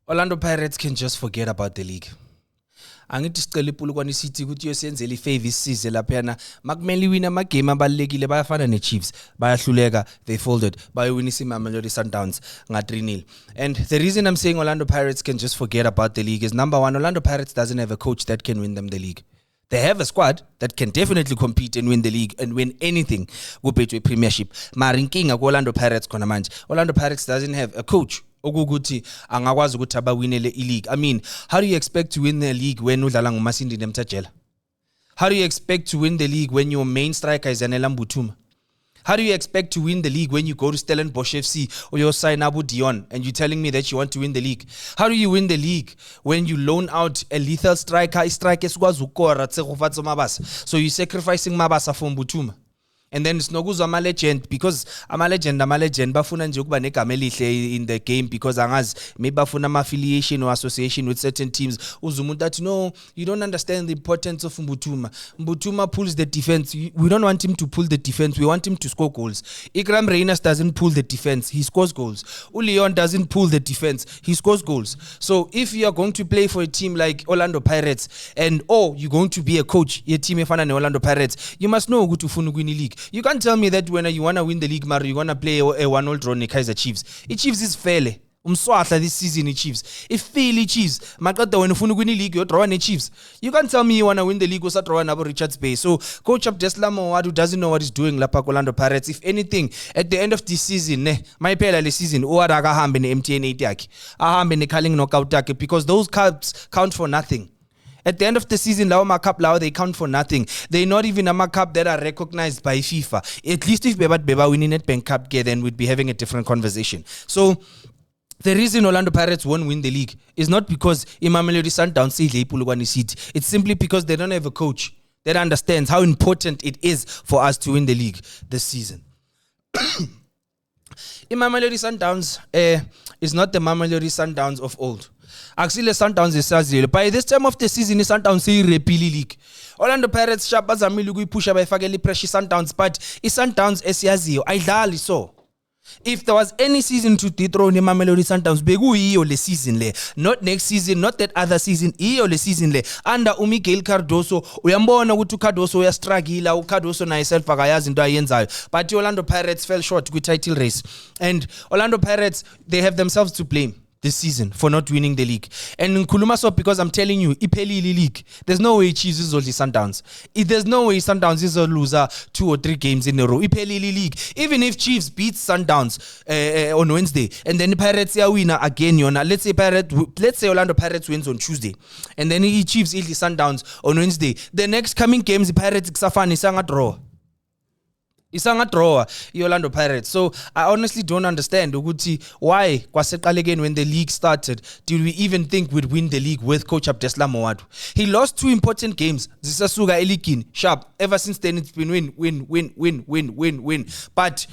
Orlando Pirates can just forget about the league. Angithi sicela iPulukwane City ukuthi yosenzela ifavor isizwe laphana makumele wina amagame abalekile bayafana neChiefs bayahluleka they folded bayowinisa iMamelodi Sundowns nga 3-0 and the reason I'm saying Orlando Pirates can just forget about the league is number one, Orlando Pirates doesn't have a coach that can win them the league. They have a squad that can definitely compete and win the league and win anything kubhetshwe Premiership. Mara inkinga ku-Orlando Pirates khona manje. Orlando Pirates doesn't have a coach okukuthi angakwazi ukuthi abawinele i-league. I mean, how do you expect to win the league when udlala nguMasindi Nemtajela? How do you expect to win the league when your main striker is Yanela Mbuthuma? How do you expect to win the league when you go to Stellenbosch FC or you sign Abu Dion and you're telling me that you want to win the league? How do you win the league when you loan out a lethal striker, so you're sacrificing Mabasa for Mbuthuma? And then it's nokuzwa ama-legend because ama-legend bafuna nje ukuba negama elihle in the game because angazi maybe bafuna ama-affiliation or association with certain teams. Uzumuntu athi no, you don't understand the importance of Mbuthuma. Mbuthuma pulls the defense. We don't want him to pull the defense. We want him to score goals. Ikram Reynas doesn't pull the defense. He scores goals. Uleon doesn't pull the defense. He scores goals. So if you are going to play for a team like Orlando Pirates and you're going to be a coach, your team efana ne Orlando Pirates, you must know ukuthi ufuna ukuwina league. You can't tell me that when you want to win the league, Mara, you're going to play a 1-0 draw Kaizer Chiefs. The Chiefs is fairly. Umswahla this season the Chiefs. If fairly Chiefs, makata when ufuna win the league, you're drawing the Chiefs. You can't tell me you want to win the league or drawing about Richards Bay. So Coach Abdeslam Moawadu doesn't know what he's doing Lapa Orlando Pirates. If anything, at the end of this season, my pela season, Oadaga hambe ne MTN 8 ahambe ne calling knockout take because those cups count for nothing. At the end of the season, Laoma Cup, they count for nothing. They're not even a cup that are recognized by FIFA. At least if Beba winning Nedbank Cup, then we'd be having a different conversation. So the reason Orlando Pirates won't win the league is not because Mamelodi Sundowns say iPulukwane City. It's simply because they don't have a coach that understands how important it is for us to win the league this season. Mamelodi Sundowns is not the Mamelodi Sundowns of old. Actually, Sundowns is Sazil. By this time of the season, Sundowns say repili league. Orlando Pirates sharp as a milugu push by Fageli pressure Sundowns, but Sundowns Esiazio. I dali so. If there was any season to dethrone Mamelodi Sundowns, begu iyo le season le. Not next season, not that other season, iyo le season le. Under Miguel Cardoso, uyambona ukuthi Cardoso ya struggle, Cardoso na himself akayazi into ayenzayo. But Orlando Pirates fell short with title race. And Orlando Pirates, they have themselves to blame this season for not winning the league. And ngikhuluma so because I'm telling you, iphelile league. There's no way Chiefs is only Sundowns. There's no way Sundowns is a loser 2 or 3 games in a row. Iphelile league. Even if Chiefs beats Sundowns on Wednesday and then Pirates ya winner again, let's say Orlando Pirates wins on Tuesday and then Chiefs eat the Sundowns on Wednesday. The next coming games the Pirates kusafana isanga draw. Isanga draw Orlando Pirates. So I honestly don't understand why again when the league started did we even think we'd win the league with Coach Abdeslam Moawadu. He lost 2 important games. Zisasuga Elikin sharp. Ever since then it's been win. But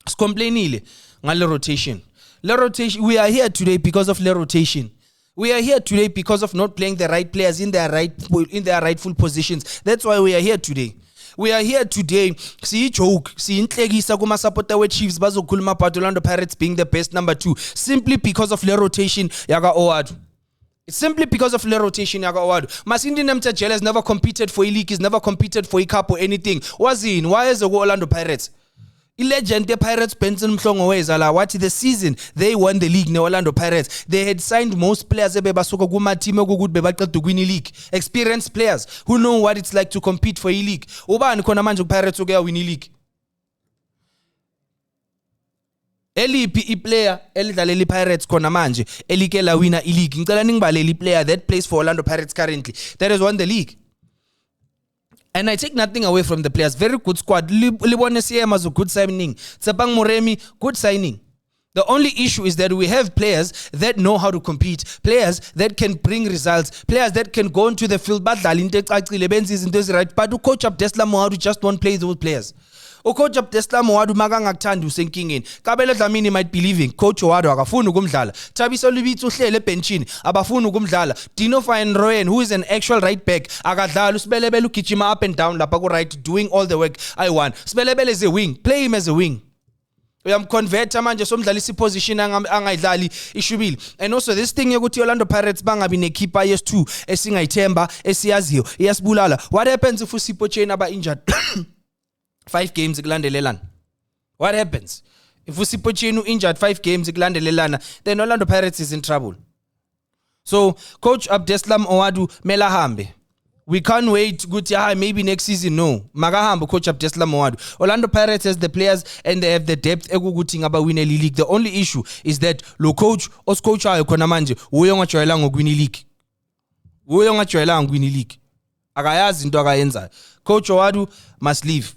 skomplainile ngale rotation. Le rotation. We are here today because of le rotation. We are here today because of not playing the right players in their rightful positions. That's why we are here today. We are here today. See joke. See inhlekisa kuma supporter we Chiefs bazokhuluma about Orlando Pirates being the best number 2 simply because of the rotation yaga Owadu. It's simply because of the rotation yaga Owadu. Masindi Nemtajela has never competed for a league, he's never competed for a cup or anything. Wazin, why is the Orlando Pirates? Legend the Pirates Benson Mhlongo wezala what the season they won the league ne Orlando Pirates. They had signed most players ebebasuka kuma team okukuthi bebaqeda win league. Experienced players who know what it's like to compete for a league. Ubani khona manje Pirates ukuya win league. Eliphi iplayer elidlalela Pirates khona manje elikela winner league. Ngicela ningibalele player that plays for Orlando Pirates currently that has won the league. And I take nothing away from the players. Very good squad. Libone CM was a good signing. Tsepang Moremi, good signing. The only issue is that we have players that know how to compete, players that can bring results, players that can go into the field. But Coach Abdeslam Moawadu just won't play those players. Coach Abdeslam Moawadu makangakuthanda usenkingeni. Kabelo Dlamini might be leaving. Coach Moawadu akafuni ukumdlala. Thabiso Lubitsi uhlele ebenchini abafuni ukumdlala. Dino Van Rooyen who is an actual right back akadlala uSibelebele ugijima up and down lapha ku right doing all the work I want. Sibelebele is a wing. Play him as a wing. uyamconverta manje somdlalisa iposition angayidlali ishubile. And also this thing yokuthi Orlando Pirates bangabi nekeeper yes2 esingayithemba esiyaziyo iyasibulala. What happens if uSipho aba injured 5 games kulandelelana? What happens if uSipho injured 5 games kulandelelana? Then Orlando Pirates is in trouble. So coach Abdeslam Owadu mela hambe. We can't wait ukuthi maybe next season. No, magahamba coach Abdeslam Owadu. Orlando Pirates has the players and they have the depth ekukuthi ngaba win a league. The only issue is that lo coach oscoach ayo khona manje uyo ngajwayela ngokwin league. Uyo ngajwayela ngokwin league. Akayazi into akayenzayo. Coach Owadu must leave.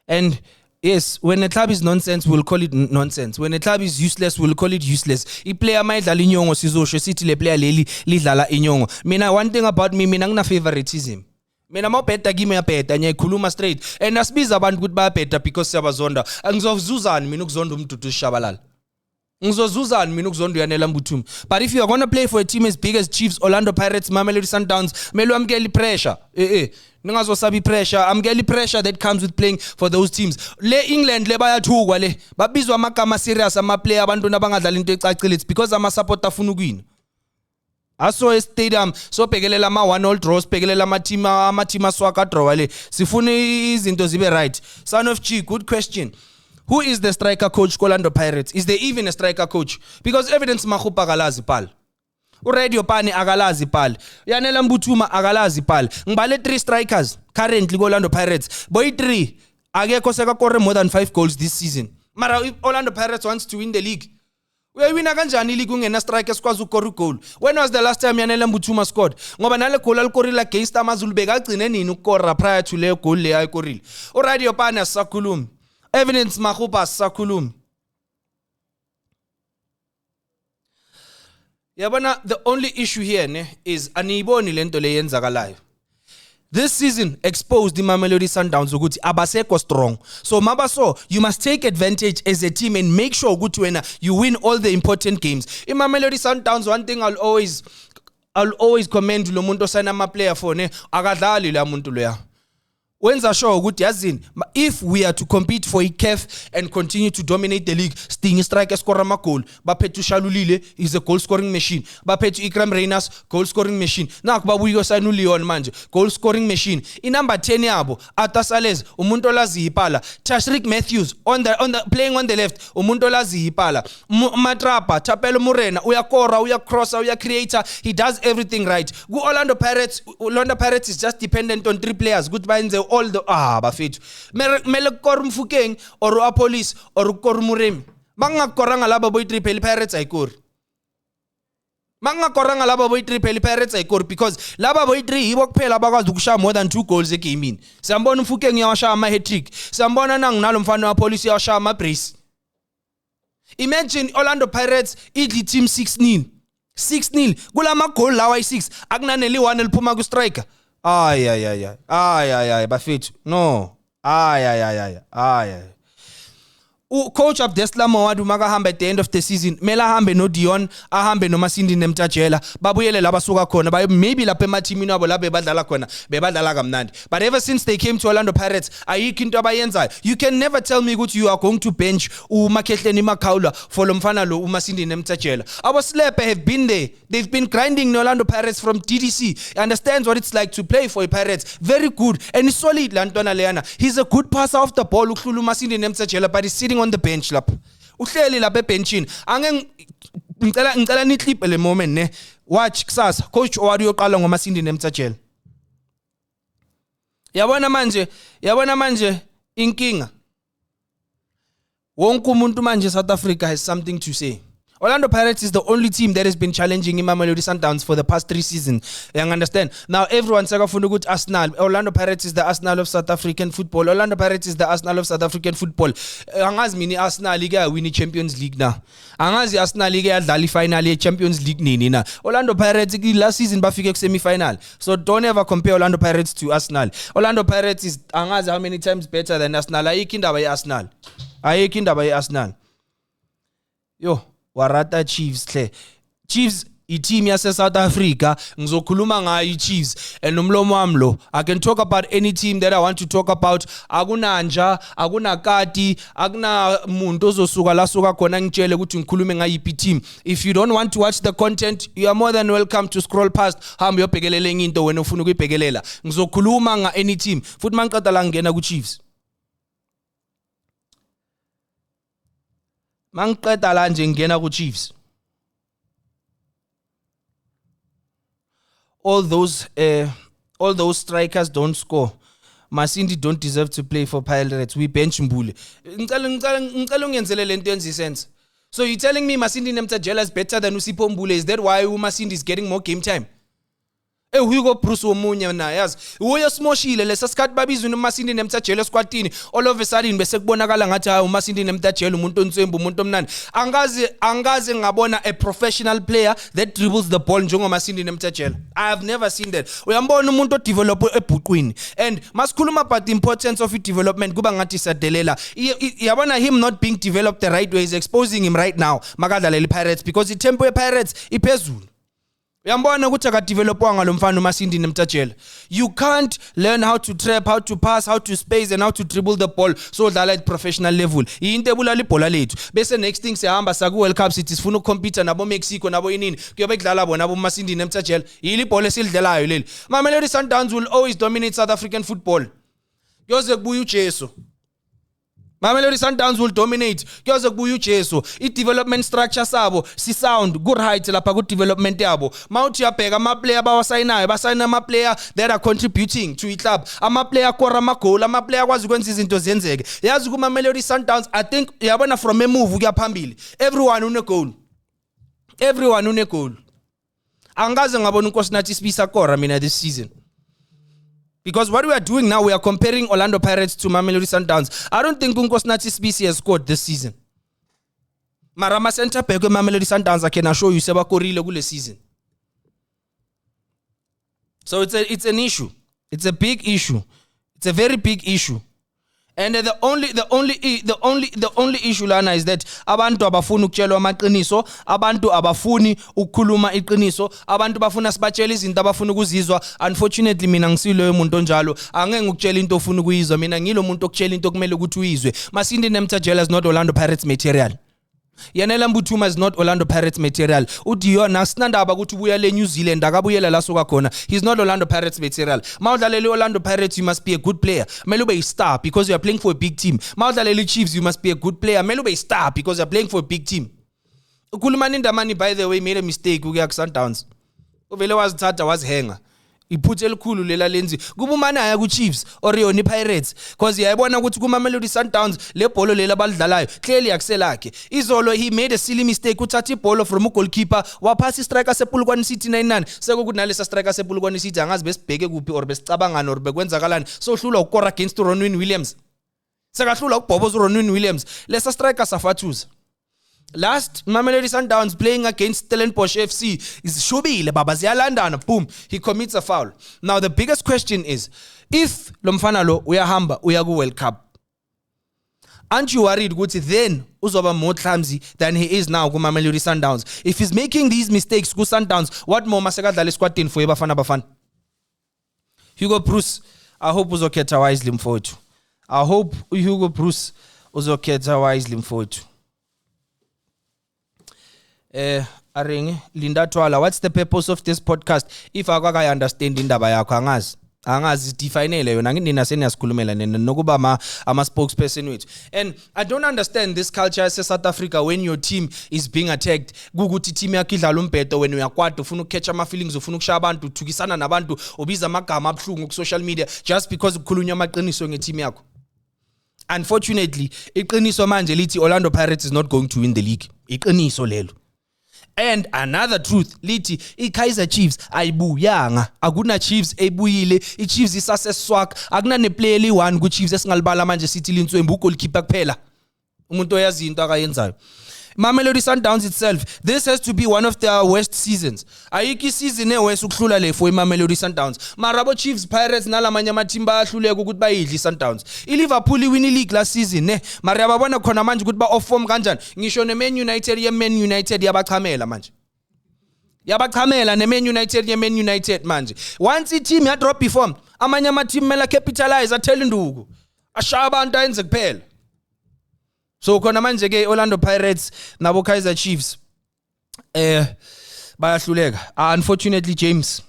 And yes, when a club is nonsense, we'll call it nonsense. When a club is useless, we'll call it useless. I player mayidlala inyongo sizosho sithi le player leli lidlala inyongo. Mina one thing about me, mina ngina favoritism. Mina mawubheda kimi uyabheda ngiyakhuluma straight. And asibiza abantu ukuthi bayabheda because siyabazonda. Angizovuzuzani mina ukuzonda uMdudu Shabalala. Ngizozuzani mina ukuzonda uyanela Mbuthuma. But if you are going to play for a team as big as Chiefs, Orlando Pirates, Mamelodi Sundowns, mele wamkele pressure. Ningazosabi pressure, amkele pressure that comes with playing for those teams. Le England le bayathukwa le. Babizwa amagama serious ama player abantu nabangadlala into ecacile. It's because ama supporter afuna ukuwina. Aso stadium so bhekelela ama 1-0 draws, bhekelela ama team aswaka draw le. Sifuna izinto zibe right. Son of Chi, good question. Who is the striker coach Orlando Pirates? Is there even a striker coach? Because evidence Makhupa akalazi pal. uRadio Pani akalazi pal. Yanela Mbuthuma akalazi pal. Ngibale 3 strikers currently Orlando Pirates. Boy 3 akekho sekakore more than 5 goals this season. Mara if Orlando Pirates wants to win the league, uyawina kanjani league ungena striker sikwazi ukora goal? When was the last time Yanela Mbuthuma scored? Ngoba nale goal alikorila against AmaZulu bekagcine nini ukora prior to le goal le ayikorile. uRadio Pani asakhulumi. Evidence Makhupa sakhulumi. Yabona, the only issue here is aniyiboni lento leyenzakalayo. This season exposed the Mamelodi Sundowns ukuthi abasekho strong. So mabaso, you must take advantage as a team and make sure ukuthi wena you win all the important games. In Mamelodi Sundowns, one thing I'll always commend lo muntu osana ama player for akadlali la muntu loya. Wenza sure ukuthi yazini, if we are to compete for ICAF and continue to dominate the league, Sting striker score ama goal, baphethu Shalulile is a goal scoring machine, baphethu Ikram Reyners goal scoring machine, naku babuyo sanu Leon manje goal scoring machine. Inumber 10 yabo Atasalez umuntu olazi ipala, Tashrick Matthews on the playing on the left umuntu olazi ipala, Matrapa Thapelo Morena uyakora uyacrossa uyacreator, he does everything right. Ku Orlando Pirates is just dependent on 3 players. Goodbye nze all the bafethu mele kor Mfukeng or a police or kor Muremi bangakoranga laba boy 3 Pirates ayikori bangakoranga laba boy 3 Pirates ayikori because laba boy 3 yibo kuphela bakwazi ukushaya more than 2 goals egamini. Siyambona Mfukeng yawashaya ama hat-trick, siyambona nanginalo mfana wa police yawashaya ama brace. Imagine Orlando Pirates idli team 6-0 kulama goal lawa i6 akunaneli 1 eliphuma ku striker. Bafethu no Coach Abdeslam Owadu makahamba at the end of the season mela ahambe no Dion ahambe no Masindi Nemtajela babuyele laba suka khona maybe lapha emathimini abo labe badlala khona bebadlala kamnandi. But ever since they came to Orlando Pirates ayikho into abayenzayo. You can never tell me ukuthi you are going to bench uMakhehleni Makhawula for lo mfana lo uMasindi Nemtajela. Our Slepe have been there. They've been grinding Orlando Pirates from DDC. He understands what it's like to play for a Pirates. Very good and solid lantwana leyana. He's a good passer off the ball uhlula uMasindi Nemtajela, but he's sitting on the bench lapha. Uhleli lapha ebenchini. Ngicela ni clip le moment watch kusasa coach Owadu uyoqala ngoMasindi Nemtajela. Yabona manje inkinga. Wonke umuntu manje South Africa has something to say. Orlando Pirates is the only team that has been challenging Mamelodi Sundowns for the past 3 seasons. You understand? Now everyone sekafuna ukuthi Arsenal. Orlando Pirates is the Arsenal of South African football. Orlando Pirates is the Arsenal of South African football. Angazi mini Arsenal ike win Champions League na. Angazi Arsenal ike yadlala final ye Champions League nini na. Orlando Pirates last season bafike ku semi final. So don't ever compare Orlando Pirates to Arsenal. Orlando Pirates is angazi how many times better than Arsenal. Ayikho indaba ye Arsenal. Yo Warata Chiefs hle. Chiefs i-team yase South Africa ngizokhuluma ngayo i-Chiefs and nomlomo wami lo I can talk about any team that I want to talk about akunanja akunakati akunamuntu ozosuka la suka khona ngitshele ukuthi ngikhulume ngayiphi team. If you don't want to watch the content you are more than welcome to scroll past hamba uyobhekelela enye into wena ufuna ukuyibhekelela. Ngizokhuluma nga any team futhi mangiqeda la ngena ku Chiefs. Mangiqeda la nje ngena ku Chiefs. All those strikers don't score. Masindi don't deserve to play for Pirates. We bench Mbule. Ngicela ungenzele lento yenza isense. So you telling me Masindi Nemtajela is better than Usipho Mbule? Is that why Masindi is getting more game time? Hugo Bruce womunye na yazi uyo smoshile lesa sikhathi babizwe uMasindi Nemtajela squadini all of a sudden bese kubonakala ngathi hayi uMasindi Nemtajela umuntu ontsembu umuntu omnandi angaze ngabona a professional player that dribbles the ball njengoMasindi Nemtajela. I have never seen that. Uyambona umuntu odevelop ebhuqwini and masikhuluma about the importance of development kuba ngathi sadelela yabona him not being developed the right way is exposing him right now makadlalela iPirates because itempo yePirates iphezulu. Uyambona ukuthi akadevelopwanga lo mfana uMasindi Nemtajela. You can't learn how to trap, how to pass, how to space and how to dribble the ball so dlala at professional level. Into ebulala ibhola lethu. Bese next thing sihamba saku World Cup sithi sifuna ukucompete nabo Mexico nabo inini. Kuyobe kudlala bona abo Masindi Nemtajela. Yili ibhola esilidlalayo leli. Mamelodi Sundowns will always dominate South African football. Kuyoze kubuya uJesu. Mamelodi Sundowns will dominate. Kuyoze kubuya uJesu. I-development structure sabo si sound good height lapha ku development yabo. Mawuthi uyabheka ama player bawasayinayo basayina ama player that are contributing to i-club. Ama player kora ama goal, ama player kwazi ukwenza izinto zenzeke. Yazi ku Mamelodi Sundowns I think yabona from a move kuya phambili. Everyone une goal. Everyone une goal. Angaze ngabona uNkosinathi Sibisa kora mina this season. Because what we are doing now, we are comparing Orlando Pirates to Mamelodi Sundowns. I don't think Nkosinathi Sibisi has scored this season. Marama center back with Mamelodi Sundowns, I can assure you, sebakorile kule season. So it's an issue. It's a big issue. It's a very big issue. And the only issue lana is that abantu abafuni ukutshelwa amaqiniso, abantu abafuni ukukhuluma iqiniso, abantu bafuna sibatshela izinto abafuna ukuzizwa. Unfortunately mina ngisilo umuntu onjalo, angeke ngikutshela into ofuna ukuyizwa, mina ngilo umuntu okutshela into okumele ukuthi uyizwe. Masindi Nemtajela is not Orlando Pirates material. Yanela Mbuthuma is not Orlando Pirates material. Udiyo nasinandaba ukuthi ubuya le New Zealand akabuyela la soka khona. He's not Orlando Pirates material. Mawudlalele Orlando Pirates you must be a good player. Mele ube a star because you are playing for a big team. Mawudlalele Chiefs you must be a good player. Mele ube a star because you are playing for a big team. ukhuluma Ndamani by the way made a mistake ukuya ku Sundowns. Uvele wazithatha wazihenga. Iphuthe elikhulu lela lenzi kuba umana aya ku Chiefs or yona iPirates because yayibona ukuthi kuma Mamelodi Sundowns le bhola lela balidlalayo clearly akuselakhe. Izolo he made a silly mistake uthatha ibhola from goalkeeper waphasa istriker sePulukwane City 99 sekukuthi nalesa striker sePulukwane City angazi besibheke kuphi or besicabangana or bekwenzakalani so hlula ukora against Ronwin Williams sekahlula ukubhoboza uRonwin Williams lesa striker safathuza. Last Mamelodi Sundowns playing against Stellenbosch FC is shubile baba ziyalandana boom he commits a foul. Now the biggest question is if lo mfana lo uyahamba uya ku World Cup, aren't you worried ukuthi then uzoba more clumsy than he is now ku Mamelodi Sundowns? If he's making these mistakes ku Sundowns, what more masekadlala squadini for bafana? Hugo Bruce, I hope uzokhetha wisely mfowethu. I hope Hugo Bruce uzokhetha wisely mfowethu. Aringi Linda Twala, what's the purpose of this podcast? If I understand indaba yakho angazi defineele yona nginina seniyasikhulumela nina nokuba ama spokesperson wethu. And I don't understand this culture as South Africa when your team is being attacked kukuthi team yakho idlala umbhedo wena uyakwada ufuna ukuketch ama feelings ufuna ukushaya abantu uthukisana nabantu ubiza amagama abhlungu ku social media just because kukhulunywa amaqiniso ngeteam yakho. Unfortunately iqiniso manje lithi Orlando Pirates is not going to win the league. Iqiniso lelo. And another truth lithi iKaizer Chiefs ayibuyanga akuna Chiefs ebuyile iChiefs isase swak akuna neplayer li1 ku Chiefs esingalibala manje sithi lintswembu goalkeeper kuphela umuntu oyazi into akayenzayo. Mamelodi Sundowns itself, this has to be one of their worst seasons. Ayiki season ewes ukuhlula le for iMamelodi Sundowns. Marabo Chiefs, Pirates nalamanye amateam bayahluleka ukuthi bayidli Sundowns. iLiverpool iwin league last season mara yababona khona manje ukuthi ba off form kanjani. Ngisho neMan United yeMan United yabachamela manje. yabachamela neMan United manje once i-team ya drop form amanye ama-team mela capitalize athela induku ashaya abantu ayenze kuphela so khona manje ke Orlando Pirates nabo Kaizer Chiefs bayahluleka unfortunately James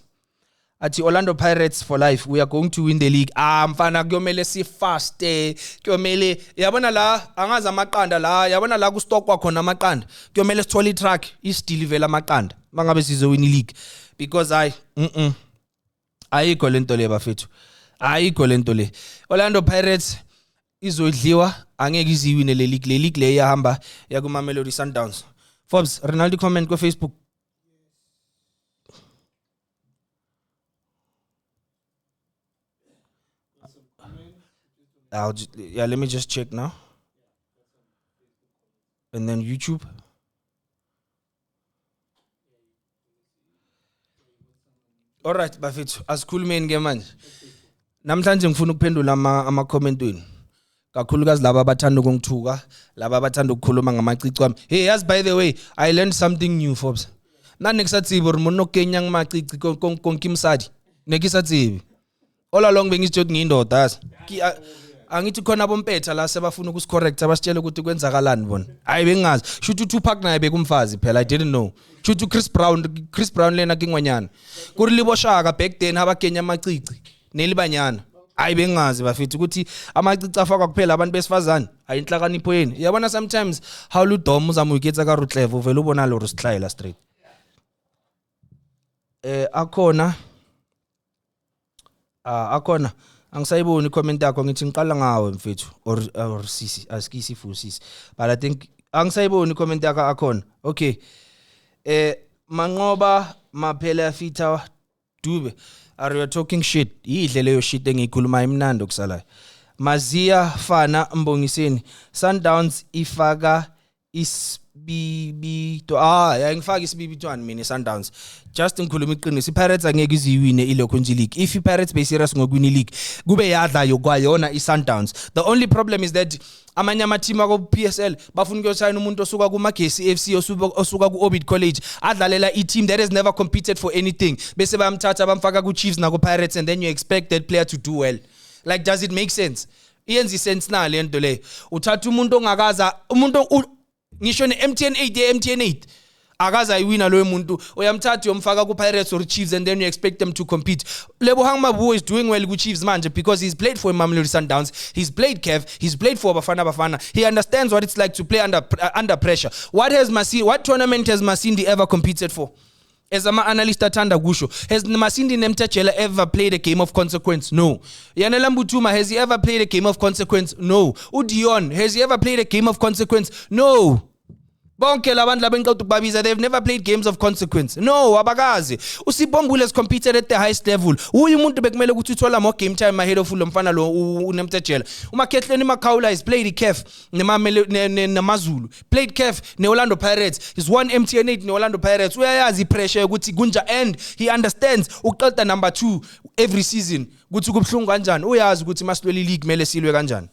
athi Orlando Pirates for life we are going to win the league mfana kuyomele si fast kuyomele yabona la angazi amaqanda la yabona la ku stock kwakhona amaqanda kuyomele sithole itrack isideliver amaqanda mangabe sizowina ileague because ayikho lento le bafethu ayikho lento le Orlando Pirates izodliwa angeke iziwine le league le iyahamba ya kuma Mamelodi Sundowns Forbes Ronaldo comment ku Facebook let me just check now. And then YouTube. All right, bafethu asikhulumeni ke manje. Namhlanje ngifuna ukuphendula ama comment wenu. Kakhulukazi laba abathanda ukungithuka, laba abathanda ukukhuluma ngamacici wami. Hey, yes by the way, I learned something new Forbes. Nanekusatsibo umuntu okenya ngamacici konke imsadi. Nekisatsibi. All along bengizothi ngiyindoda. Angithi khona bompetha la sebafuna ukuscorrect abasitshela ukuthi kwenzakalani bona hayi bengazi shoot Tupac naye bekumfazi phela I didn't know shoot Chris Brown lena kingwanyana kuri liboshaka back then abakenya amacici nelibanyana hayi bengazi bafethu ukuthi amacici afakwa kuphela abantu besifazane ayinhlakanipho yeni yabona sometimes how ludom uzama uketsa ka Rutlevo vele ubona lo Rustlila straight akhona angisayiboni comment yakho ngithi ngiqala ngawe mfethu or sisi asikisi futhi but I think angisayiboni comment yakho akhona okay Manqoba maphela afita Dube are you talking shit idle leyo shit engikhuluma imnando kusalayo Mazia Fana Mbongiseni Sundowns ifaka isibibi to ngifaka isibibi to mina Sundowns just ngikhuluma iqiniso iPirates angeke iziwine ilokho nje league if iPirates be serious ngokwini league kube yadla yokwayona iSundowns the only problem is that amanye ama team ako PSL bafuna ukuyosayina umuntu osuka kuMagesi FC osuka kuOrbit College adlalela i-team that has never competed for anything bese bayamthatha bamfaka kuChiefs nako Pirates and then you expect that player to do well like does it make sense iyenza sense na lento le uthatha umuntu ongakaza umuntu ngisho neMTN 8 akaza iwina loyo muntu uyamthatha uyomfaka ku Pirates or Chiefs and then you expect them to compete Lebo Hangmabu is doing well ku Chiefs manje because he's played for Mamelodi Sundowns he's played Kev he's played for Bafana he understands what it's like to play under pressure what tournament has Masindi ever competed for as an analyst athanda kusho has Masindi Nemtachela ever played a game of consequence no Yanela Mbuthuma has he ever played a game of consequence no Udion has he ever played a game of consequence no bonke labantu labenqoqa ukubabiza they've never played games of consequence no abakazi uSibongule has competed at the highest level uyu umuntu bekumele ukuthi uthola more game time ahead of lo mfana lo uNemtachela uMakhetleni Makhawula has played iCAF neMazulu played CAF neOrlando Pirates he's won MTN 8 neOrlando Pirates uyayazi pressure ukuthi kunja and he understands uqeda number 2 every season ukuthi kubhlungu kanjani uyazi ukuthi masilwe league kumele silwe kanjani